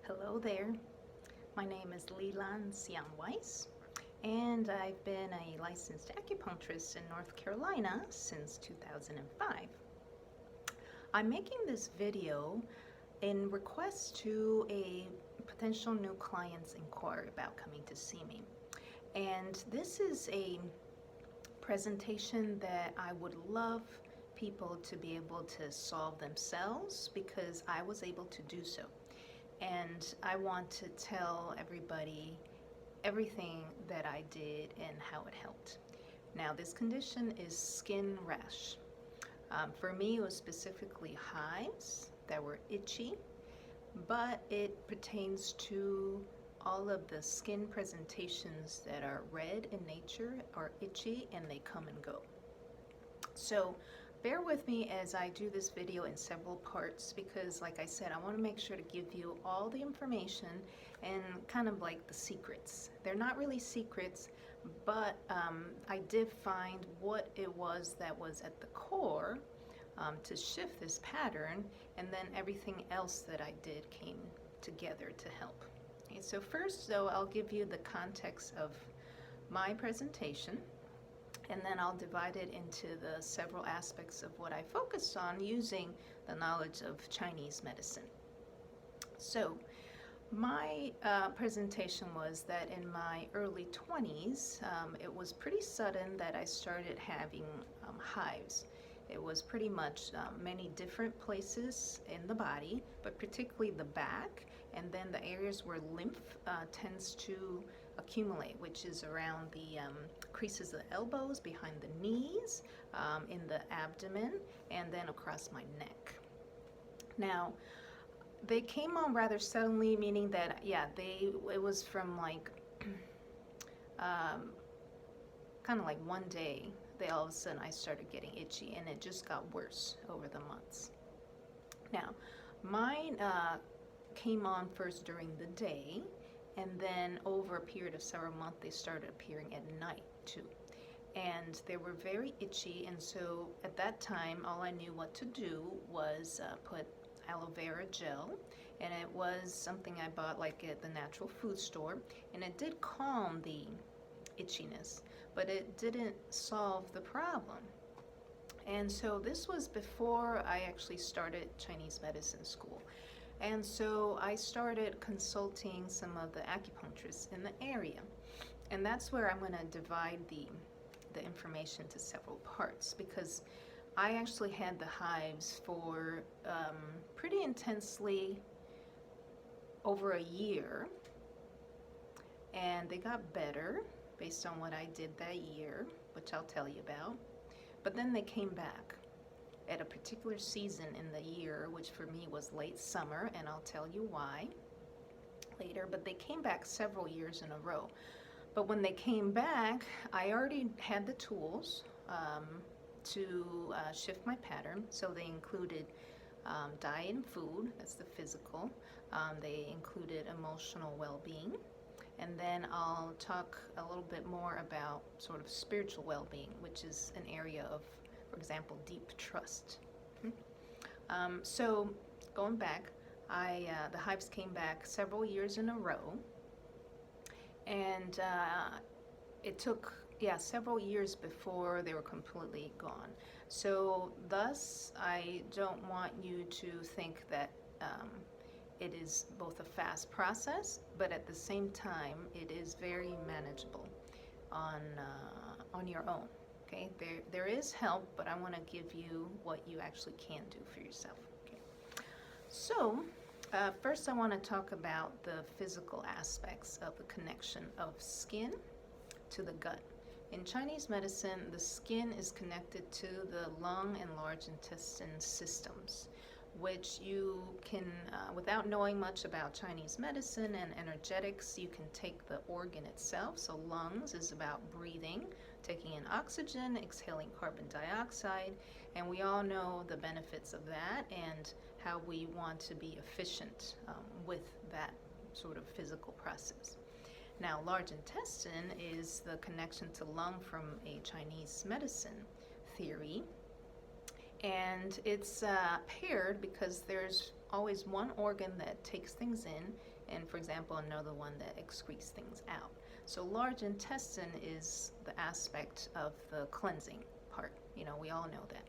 Hello there. My name is Leland Xiang Weiss, and I've been a licensed acupuncturist in North Carolina since 2005. I'm making this video in request to a potential new client's inquiry about coming to see me. And this is a presentation that I would love people to be able to solve themselves because I was able to do so. And I want to tell everybody everything that I did and how it helped. Now, this condition is skin rash. For me, it was specifically hives that were itchy, but it pertains to all of the skin presentations that are red in nature, are itchy, and they come and go. So bear with me as I do this video in several parts because, like I said, I want to make sure to give you all the information and kind of like the secrets. They're not really secrets, but I did find what it was that was at the core to shift this pattern, and then everything else that I did came together to help. Okay, so first, though, I'll give you the context of my presentation, and then I'll divide it into the several aspects of what I focused on using the knowledge of Chinese medicine. So my presentation was that in my early 20s, it was pretty sudden that I started having hives. It was pretty much many different places in the body, but particularly the back, and then the areas where lymph tends to accumulate, which is around the creases of the elbows, behind the knees, in the abdomen, and then across my neck. Now, they came on rather suddenly, meaning that, yeah, it was from like, kind of like one day, all of a sudden I started getting itchy, and it just got worse over the months. Now, mine came on first during the day, and then over a period of several months, they started appearing at night too. And they were very itchy, and so at that time, all I knew what to do was put aloe vera gel, and it was something I bought like at the natural food store, and it did calm the itchiness, but it didn't solve the problem. And so this was before I actually started Chinese medicine school. And so I started consulting some of the acupuncturists in the area. And that's where I'm going to divide the information to several parts, because I actually had the hives for pretty intensely over a year. And they got better based on what I did that year, which I'll tell you about. But then they came back at a particular season in the year, which for me was late summer, and I'll tell you why later. But they came back several years in a row. But when they came back, I already had the tools to shift my pattern. So they included diet and food, that's the physical. They included emotional well-being. And then I'll talk a little bit more about sort of spiritual well-being, which is an area of, for example, deep trust. So going back, the hives came back several years in a row, and it took several years before they were completely gone. So thus, I don't want you to think that it is both a fast process, but at the same time, it is very manageable on your own. Okay, there is help, but I want to give you what you actually can do for yourself. Okay, so first I want to talk about the physical aspects of the connection of skin to the gut. In Chinese medicine, the skin is connected to the lung and large intestine systems, which you can, without knowing much about Chinese medicine and energetics, you can take the organ itself. So lungs is about breathing, taking in oxygen, exhaling carbon dioxide, and we all know the benefits of that and how we want to be efficient with that sort of physical process. Now, large intestine is the connection to lung from a Chinese medicine theory. And it's paired because there's always one organ that takes things in and for example, another one that excretes things out. So large intestine is the aspect of the cleansing part. We all know that.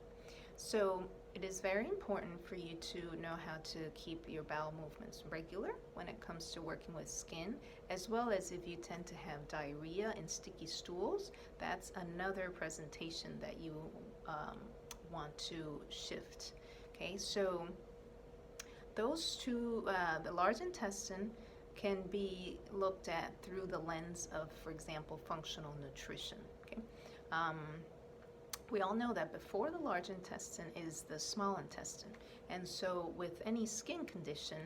So it is very important for you to know how to keep your bowel movements regular when it comes to working with skin, as well as if you tend to have diarrhea and sticky stools. That's another presentation that you want to shift. Okay, so those two, the large intestine can be looked at through the lens of, for example, functional nutrition. Okay. We all know that before the large intestine is the small intestine. And so with any skin condition,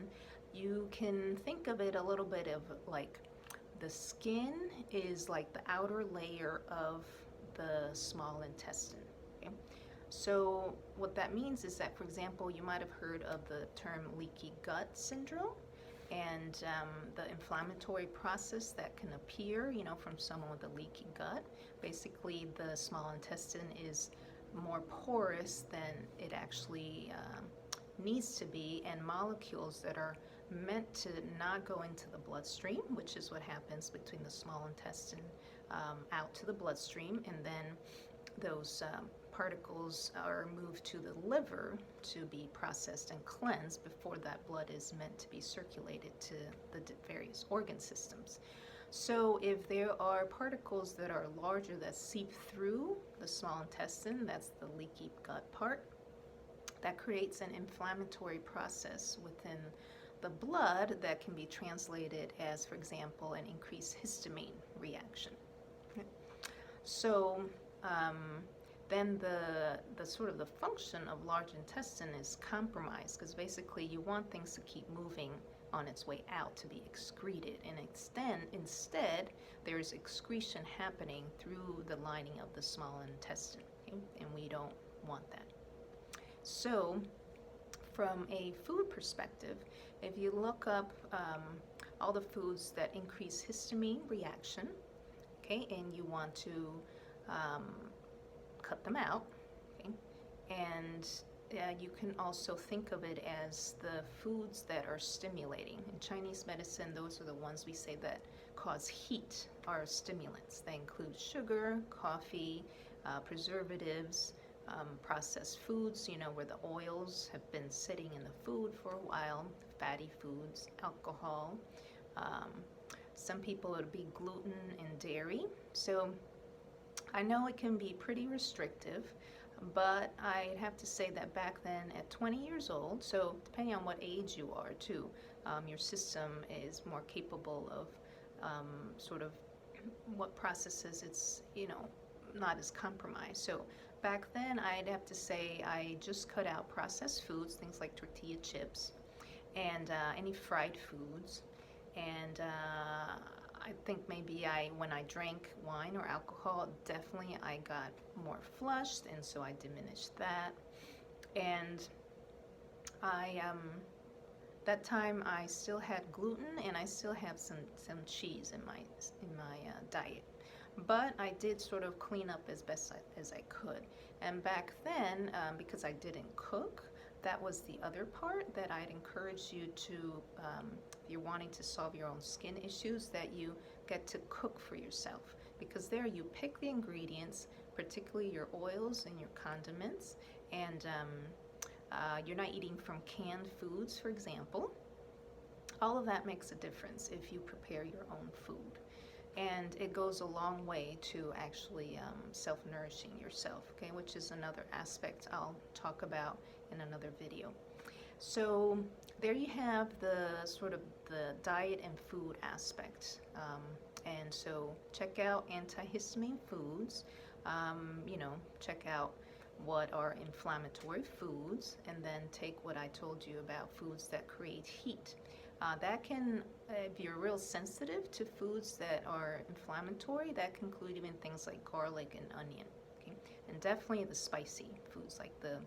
you can think of it a little bit of like the skin is like the outer layer of the small intestine. Okay? So what that means is that, for example, you might have heard of the term leaky gut syndrome and the inflammatory process that can appear, from someone with a leaky gut. Basically, the small intestine is more porous than it actually needs to be, and molecules that are meant to not go into the bloodstream, which is what happens between the small intestine out to the bloodstream, and then those particles are moved to the liver to be processed and cleansed before that blood is meant to be circulated to the various organ systems. So if there are particles that are larger that seep through the small intestine, that's the leaky gut part, that creates an inflammatory process within the blood that can be translated as, for example, an increased histamine reaction. Okay. So then the sort of the function of large intestine is compromised, because basically you want things to keep moving on its way out to be excreted, and instead there's excretion happening through the lining of the small intestine, okay? And we don't want that. So from a food perspective, if you look up all the foods that increase histamine reaction, okay, and you want to cut them out, okay, and you can also think of it as the foods that are stimulating. In Chinese medicine, those are the ones we say that cause heat, are stimulants. They include sugar, coffee, preservatives, processed foods, where the oils have been sitting in the food for a while, fatty foods, alcohol. Some people, it'll be gluten and dairy. So I know it can be pretty restrictive, but I'd have to say that back then at 20 years old, so depending on what age you are too, your system is more capable of sort of what processes it's, not as compromised. So back then I'd have to say I just cut out processed foods, things like tortilla chips and any fried foods. And I think maybe when I drank wine or alcohol, definitely I got more flushed, and so I diminished that. And that time I still had gluten, and I still have some cheese in my diet. But I did sort of clean up as best as I could. And back then, because I didn't cook, that was the other part that I'd encourage you to, if you're wanting to solve your own skin issues, that you get to cook for yourself. Because there you pick the ingredients, particularly your oils and your condiments, and you're not eating from canned foods, for example. All of that makes a difference if you prepare your own food. And it goes a long way to actually self-nourishing yourself, okay, which is another aspect I'll talk about in another video. So there you have the sort of the diet and food aspect. And so check out antihistamine foods, check out what are inflammatory foods, and then take what I told you about foods that create heat. That can, if you're real sensitive to foods that are inflammatory, that can include even things like garlic and onion, okay? And definitely the spicy foods like the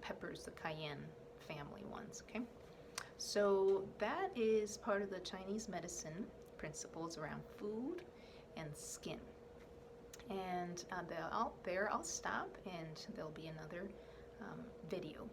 peppers, the cayenne family ones, okay? So that is part of the Chinese medicine principles around food and skin. And there I'll stop, and there'll be another video.